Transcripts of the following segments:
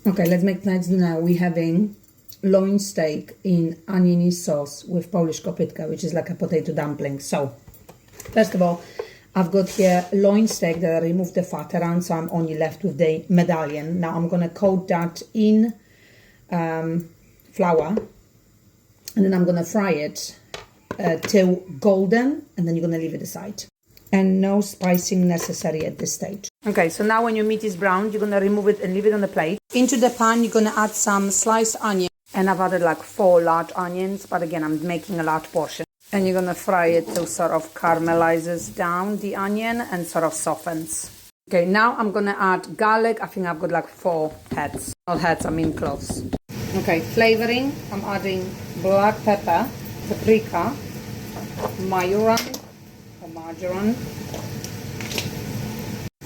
Okay, let's make tonight's dinner. We're having loin steak in oniony sauce with Polish kopytka, which is like a potato dumpling. So, first of all, I've got here loin steak that I removed the fat around, so I'm only left with the medallion. Now I'm going to coat that in flour, and then I'm going to fry it till golden, and then you're going to leave it aside. And no spicing necessary at this stage. Okay, so now when your meat is browned, you're going to remove it and leave it on the plate. Into the pan, you're going to add some sliced onion. And I've added like 4 large onions, but again, I'm making a large portion. And you're going to fry it till sort of caramelizes down the onion and sort of softens. Okay, now I'm going to add garlic. I think I've got like 4 heads. Not heads, I mean cloves. Okay, flavoring. I'm adding black pepper, paprika, majoran, margarine,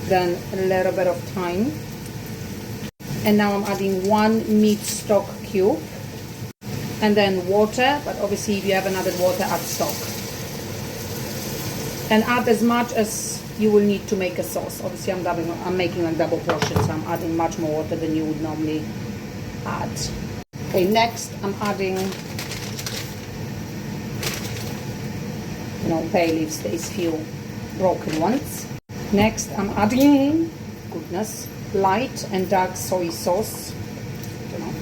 then a little bit of thyme, and now I'm adding 1 meat stock cube, and then water, but obviously if you haven't added water, add stock, and add as much as you will need to make a sauce. Obviously I'm making a double portion, so I'm adding much more water than you would normally add. Okay, next I'm adding bay leaves, these few broken ones. Next, I'm adding, goodness, light and dark soy sauce,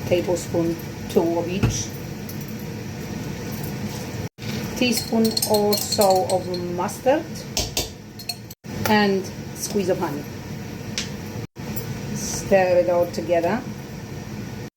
tablespoon 2 of each, teaspoon or so of mustard, and squeeze of honey. Stir it all together.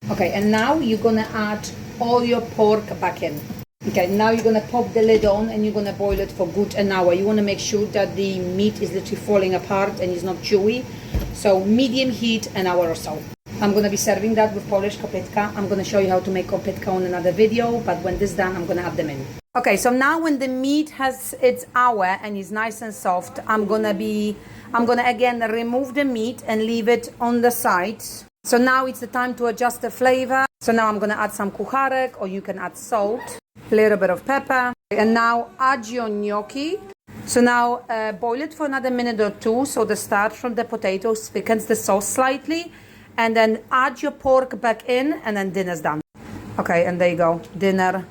Okay, and now you're gonna add all your pork back in. Okay, now you're going to pop the lid on and you're going to boil it for good an hour. You want to make sure that the meat is literally falling apart and is not chewy. So medium heat, an hour or so. I'm going to be serving that with Polish kopytka. I'm going to show you how to make kopytka on another video, but when this is done, I'm going to add them in. Okay, so now when the meat has its hour and is nice and soft, I'm going to again remove the meat and leave it on the side. So now it's the time to adjust the flavor. So now I'm going to add some kucharek, or you can add salt. A little bit of pepper, and now add your gnocchi. So now boil it for another minute or 2 so the starch from the potatoes thickens the sauce slightly, and then add your pork back in, and then dinner's done. Okay, and there you go, dinner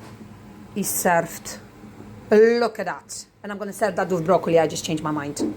is served. Look at that. And I'm going to serve that with broccoli. I just changed my mind.